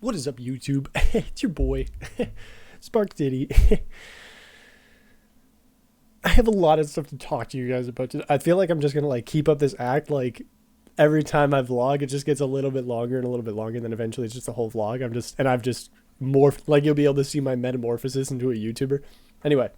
What is up, YouTube? It's your boy, Spark Diddy. I have a lot of stuff to talk to you guys about today. I feel like I'm just gonna like keep up this act. Like every time I vlog, it just gets a little bit longer and a little bit longer, and then eventually it's just a whole vlog. I've just morphed. Like you'll be able to see my metamorphosis into a YouTuber. Anyway,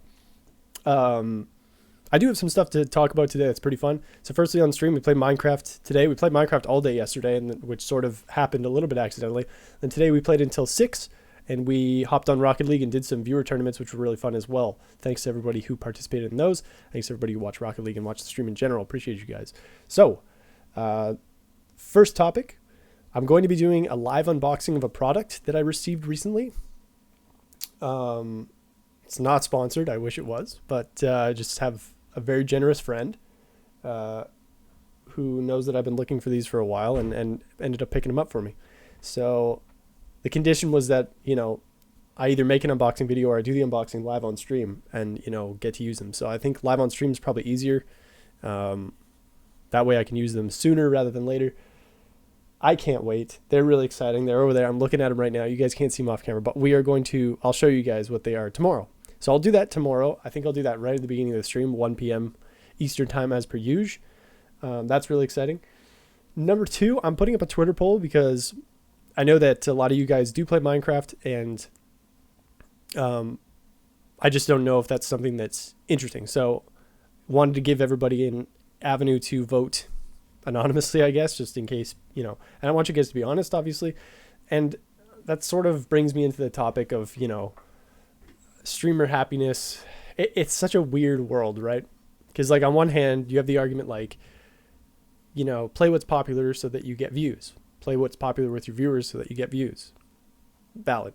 I do have some stuff to talk about today that's pretty fun. So firstly on stream, we played Minecraft today. We played Minecraft all day yesterday, and which sort of happened a little bit accidentally. And today we played until 6, and we hopped on Rocket League and did some viewer tournaments, which were really fun as well. Thanks to everybody who participated in those. Thanks to everybody who watched Rocket League and watched the stream in general. Appreciate you guys. So, first topic, I'm going to be doing a live unboxing of a product that I received recently. It's not sponsored. I wish it was, but I just have a very generous friend who knows that I've been looking for these for a while and ended up picking them up for me. So the condition was that, I either make an unboxing video or I do the unboxing live on stream and, get to use them. So I think live on stream is probably easier. That way I can use them sooner rather than later. I can't wait. They're really exciting. They're over there. I'm looking at them right now. You guys can't see them off camera, but I'll show you guys what they are tomorrow. So I'll do that tomorrow. I think I'll do that right at the beginning of the stream, 1 p.m. Eastern time as per usual. That's really exciting. Number 2, I'm putting up a Twitter poll because I know that a lot of you guys do play Minecraft, and I just don't know if that's something that's interesting. So wanted to give everybody an avenue to vote anonymously, I guess, just in case, and I want you guys to be honest, obviously. And that sort of brings me into the topic of, streamer happiness. It's such a weird world, right? Because like on one hand you have the argument like, play what's popular so that you get views, play what's popular with your viewers so that you get views. Valid.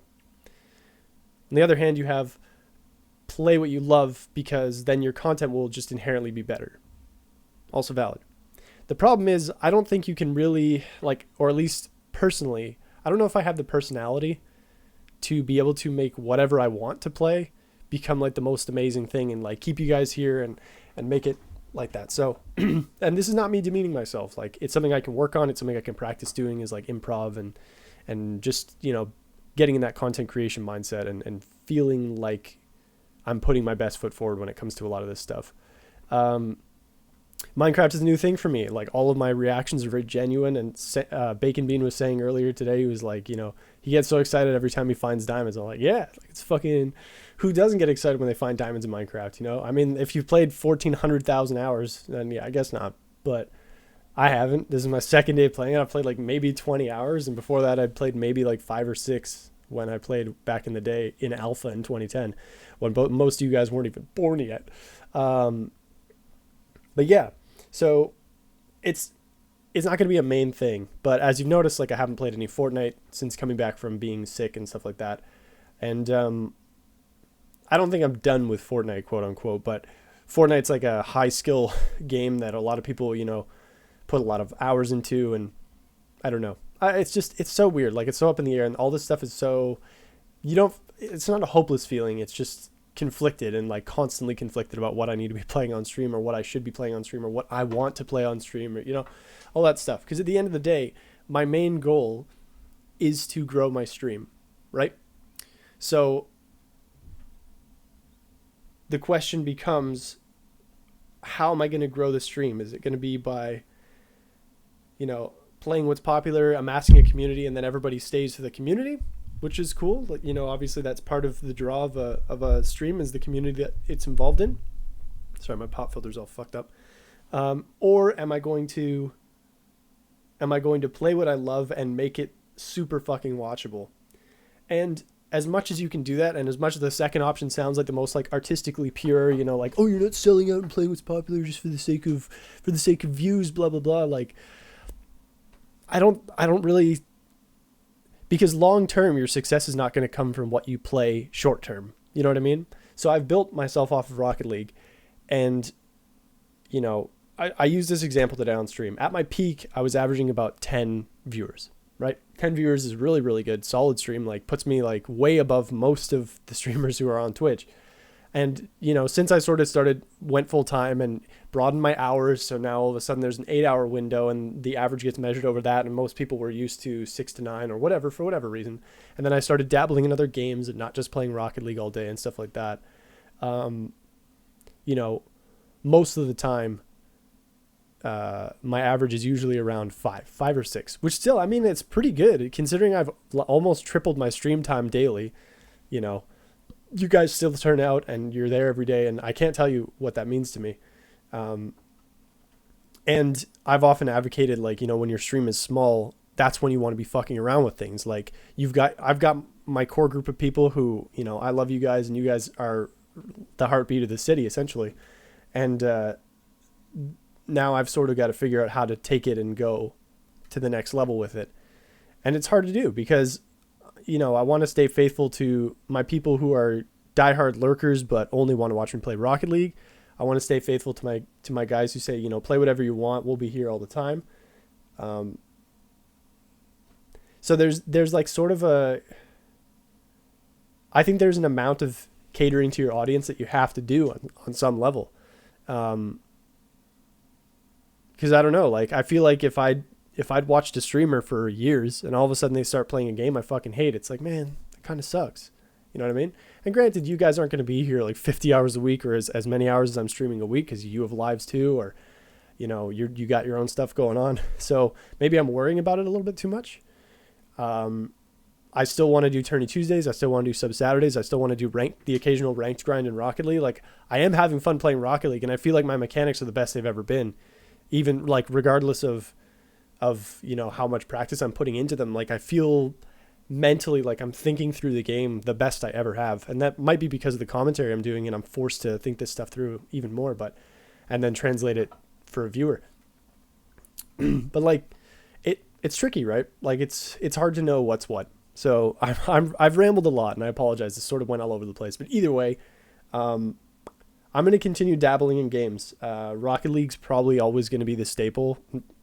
On the other hand, you have play what you love because then your content will just inherently be better. Also valid. The problem is I don't think you can really or at least personally, I don't know if I have the personality to be able to make whatever I want to play become like the most amazing thing and like keep you guys here and make it like that. So, and this is not me demeaning myself. Like it's something I can work on. It's something I can practice doing is like improv and just, getting in that content creation mindset and feeling like I'm putting my best foot forward when it comes to a lot of this stuff. Minecraft is a new thing for me. Like all of my reactions are very genuine. And Bacon Bean was saying earlier today, he was like, he gets so excited every time he finds diamonds. I'm like, yeah, it's fucking, who doesn't get excited when they find diamonds in Minecraft? I mean, if you've played 1,400,000 hours, then yeah, I guess not. But I haven't. This is my second day playing it. I've played like maybe 20 hours. And before that, I played maybe like 5 or 6 when I played back in the day in alpha in 2010, when most of you guys weren't even born yet. But yeah, so it's not going to be a main thing. But as you've noticed, like I haven't played any Fortnite since coming back from being sick and stuff like that. And I don't think I'm done with Fortnite, quote unquote. But Fortnite's like a high skill game that a lot of people, put a lot of hours into. And I don't know. It's so weird. Like it's so up in the air, and all this stuff is so, it's not a hopeless feeling. It's just conflicted and like constantly conflicted about what I need to be playing on stream or what I should be playing on stream or what I want to play on stream or, all that stuff. Because at the end of the day, my main goal is to grow my stream, right? So the question becomes, how am I going to grow the stream? Is it going to be by, playing what's popular, amassing a community, and then everybody stays for the community, which is cool. Like, obviously that's part of the draw of a stream is the community that it's involved in. Sorry, my pop filter's all fucked up. Or am I going to play what I love and make it super fucking watchable? And as much as you can do that, and as much as the second option sounds like the most like artistically pure, like, oh, you're not selling out and playing what's popular just for the sake of views, blah blah blah. Like, I don't really, because long term your success is not going to come from what you play short term. You know what I mean? So I've built myself off of Rocket League, and I use this example today on stream. At my peak, I was averaging about 10 viewers. Right? 10 viewers is really, really good. Solid stream, like puts me like way above most of the streamers who are on Twitch. And, since I sort of went full time and broadened my hours, so now all of a sudden there's an 8 hour window and the average gets measured over that. And most people were used to 6 to 9 or whatever, for whatever reason. And then I started dabbling in other games and not just playing Rocket League all day and stuff like that. Most of the time, my average is usually around five or six, which still, I mean, it's pretty good considering I've almost tripled my stream time daily. You guys still turn out and you're there every day, and I can't tell you what that means to me. And I've often advocated, like, when your stream is small, that's when you want to be fucking around with things. Like I've got my core group of people who, I love you guys, and you guys are the heartbeat of the city essentially. And, now I've sort of got to figure out how to take it and go to the next level with it. And it's hard to do because, I want to stay faithful to my people who are diehard lurkers, but only want to watch me play Rocket League. I want to stay faithful to my guys who say, play whatever you want. We'll be here all the time. So there's like sort of I think there's an amount of catering to your audience that you have to do on some level. Because I don't know, like, I feel like if I'd watched a streamer for years and all of a sudden they start playing a game I fucking hate, it's like, man, that kind of sucks. You know what I mean? And granted, you guys aren't going to be here like 50 hours a week or as many hours as I'm streaming a week because you have lives too, or, you got your own stuff going on. So maybe I'm worrying about it a little bit too much. I still want to do Tourney Tuesdays. I still want to do Sub Saturdays. I still want to do the occasional ranked grind in Rocket League. Like, I am having fun playing Rocket League, and I feel like my mechanics are the best they've ever been. Even like regardless of how much practice I'm putting into them, like I feel mentally like I'm thinking through the game the best I ever have. And that might be because of the commentary I'm doing, and I'm forced to think this stuff through even more, and then translate it for a viewer. But like it's tricky, right? Like it's hard to know what's what. So I've rambled a lot, and I apologize. This sort of went all over the place, but either way, I'm going to continue dabbling in games. Rocket League's probably always going to be the staple.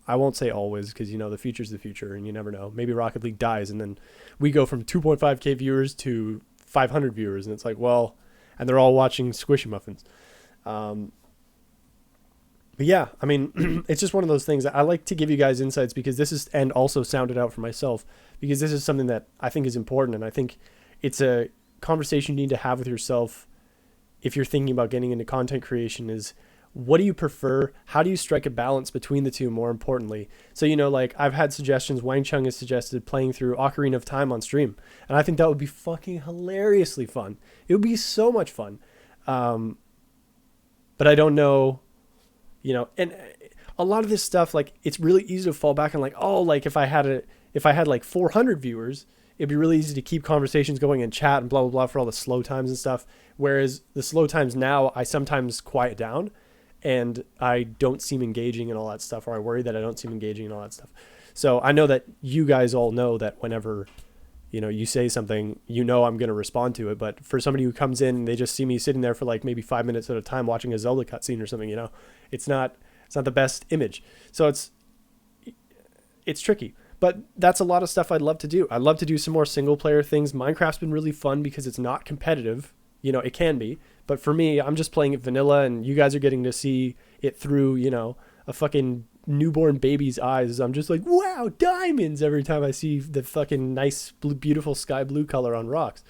I won't say always because, the future's the future and you never know. Maybe Rocket League dies and then we go from 2.5K viewers to 500 viewers. And it's like, well, and they're all watching Squishy Muffins. But yeah, I mean, it's just one of those things that I like to give you guys insights because and also sound it out for myself, because this is something that I think is important. And I think it's a conversation you need to have with yourself if you're thinking about getting into content creation. Is what do you prefer? How do you strike a balance between the two, more importantly? So, like I've had suggestions. Wang Chung has suggested playing through Ocarina of Time on stream. And I think that would be fucking hilariously fun. It would be so much fun. But I don't know, and a lot of this stuff, like it's really easy to fall back on like, oh, like if I had like 400 viewers, it'd be really easy to keep conversations going and chat and blah, blah, blah for all the slow times and stuff. Whereas the slow times now, I sometimes quiet down and I don't seem engaging and all that stuff, or I worry that I don't seem engaging and all that stuff. So I know that you guys all know that whenever, you say something, I'm going to respond to it. But for somebody who comes in and they just see me sitting there for like maybe 5 minutes at a time watching a Zelda cutscene or something, it's not the best image. So it's tricky. But that's a lot of stuff I'd love to do. I'd love to do some more single player things. Minecraft's been really fun because it's not competitive. It can be. But for me, I'm just playing it vanilla, and you guys are getting to see it through, a fucking newborn baby's eyes. I'm just like, wow, diamonds every time I see the fucking nice, beautiful sky blue color on rocks.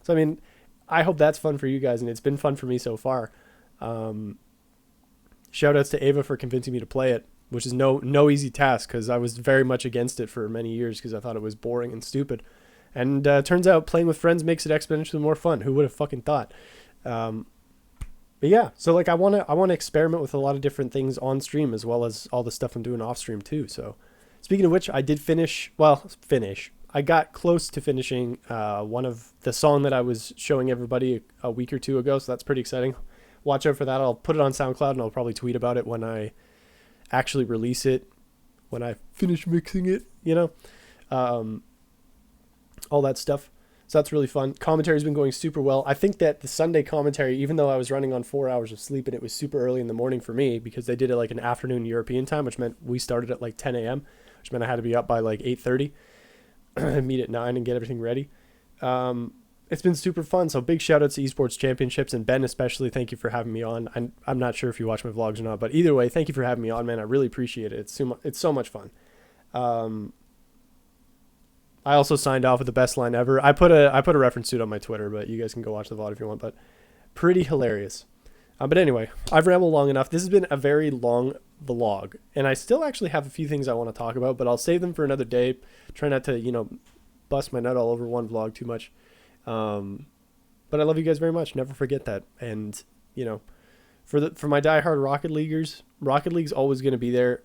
So, I mean, I hope that's fun for you guys, and it's been fun for me so far. Shout outs to Ava for convincing me to play it, which is no easy task because I was very much against it for many years because I thought it was boring and stupid. And turns out playing with friends makes it exponentially more fun. Who would have fucking thought? But yeah, so like I want to experiment with a lot of different things on stream as well as all the stuff I'm doing off stream too. So speaking of which, I did finish. I got close to finishing one of the song that I was showing everybody a week or two ago. So that's pretty exciting. Watch out for that. I'll put it on SoundCloud and I'll probably tweet about it when I actually release it, when I finish mixing it, all that stuff. So that's really fun. Commentary's been going super well. I think that the Sunday commentary, even though I was running on 4 hours of sleep and it was super early in the morning for me because they did it like an afternoon European time, which meant we started at like 10 a.m., which meant I had to be up by like 8:30 and meet at 9 and get everything ready. it's been super fun. So big shout out to Esports Championships, and Ben especially. Thank you for having me on. I'm not sure if you watch my vlogs or not, but either way, thank you for having me on, man. I really appreciate it. It's so much fun. Um, I also signed off with the best line ever. I put a reference to it on my Twitter, but you guys can go watch the VOD if you want. But pretty hilarious. But anyway, I've rambled long enough. This has been a very long vlog, and I still actually have a few things I want to talk about, but I'll save them for another day. Try not to, bust my nut all over one vlog too much. But I love you guys very much. Never forget that. And, for my diehard Rocket Leaguers, Rocket League's always going to be there,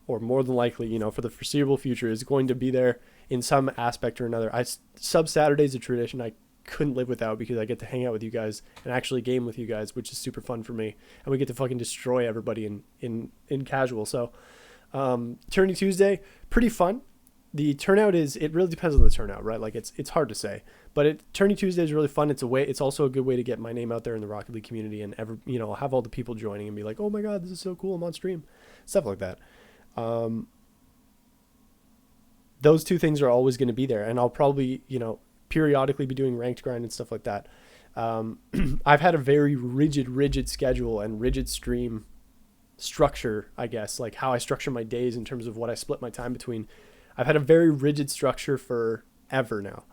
or more than likely, for the foreseeable future, is going to be there in some aspect or another. Sub Saturday's a tradition I couldn't live without, because I get to hang out with you guys and actually game with you guys, which is super fun for me. And we get to fucking destroy everybody in casual. So, Tourney Tuesday, pretty fun. The turnout it really depends on the turnout, right? Like it's hard to say, but Tourney Tuesday is really fun. It's also a good way to get my name out there in the Rocket League community, and have all the people joining and be like, oh my God, this is so cool. I'm on stream, stuff like that. Those two things are always going to be there. And I'll probably, periodically be doing ranked grind and stuff like that. I've had a very rigid schedule and rigid stream structure, I guess, like how I structure my days in terms of what I split my time between. I've had a very rigid structure forever now.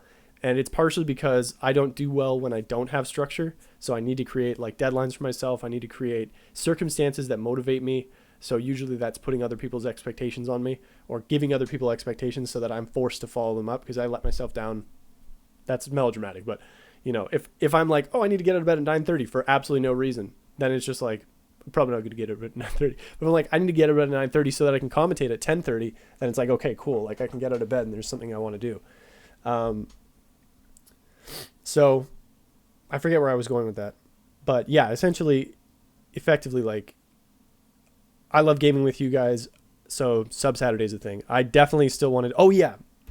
And it's partially because I don't do well when I don't have structure. So I need to create like deadlines for myself. I need to create circumstances that motivate me. So usually that's putting other people's expectations on me, or giving other people expectations so that I'm forced to follow them up because I let myself down. That's melodramatic, but if I'm like, oh, I need to get out of bed at 9:30 for absolutely no reason, then it's just like, I'm probably not going to get out of bed at 9:30. But I'm like, I need to get out of bed at 9:30 so that I can commentate at 10:30. Then it's like, okay, cool. Like I can get out of bed and there's something I want to do. So I forget where I was going with that, but yeah, effectively, like I love gaming with you guys. So Sub Saturday's a thing. I definitely still wanted,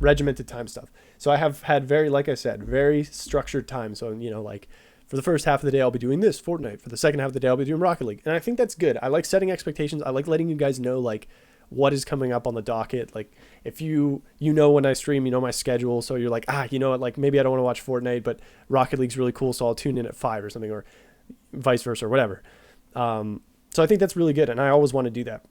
regimented time stuff. So I have had like I said, very structured time. So, like for the first half of the day, I'll be doing this Fortnite. For the second half of the day, I'll be doing Rocket League. And I think that's good. I like setting expectations. I like letting you guys know like what is coming up on the docket. Like if when I stream, my schedule. So you're like, like maybe I don't want to watch Fortnite, but Rocket League's really cool. So I'll tune in at 5 or something, or vice versa, or whatever. So I think that's really good. And I always want to do that,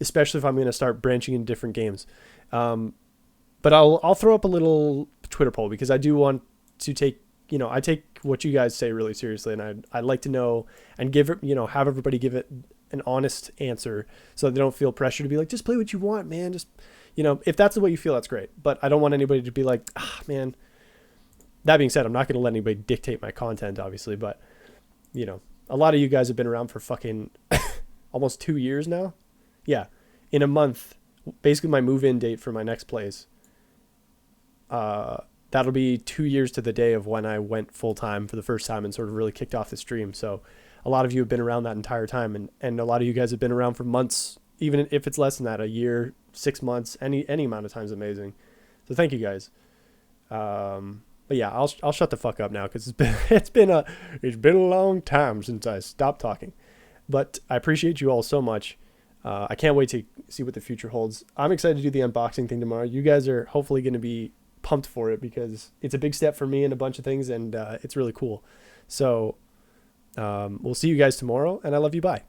especially if I'm going to start branching in different games. But I'll throw up a little Twitter poll, because I do want to take, I take what you guys say really seriously, and I'd like to know and give it, have everybody give it an honest answer so that they don't feel pressure to be like, just play what you want, man. Just, if that's the way you feel, that's great. But I don't want anybody to be like, man. That being said, I'm not going to let anybody dictate my content, obviously, but a lot of you guys have been around for fucking almost 2 years now. Yeah. In a month, basically my move-in date for my next place. That'll be 2 years to the day of when I went full time for the first time and sort of really kicked off the stream. So a lot of you have been around that entire time, and a lot of you guys have been around for months, even if it's less than that, a year, 6 months, any amount of time is amazing. So thank you guys. But yeah, I'll shut the fuck up now, because it's been a long time since I stopped talking. But I appreciate you all so much. I can't wait to see what the future holds. I'm excited to do the unboxing thing tomorrow. You guys are hopefully going to be pumped for it, because it's a big step for me and a bunch of things, and it's really cool. So we'll see you guys tomorrow, and I love you. Bye.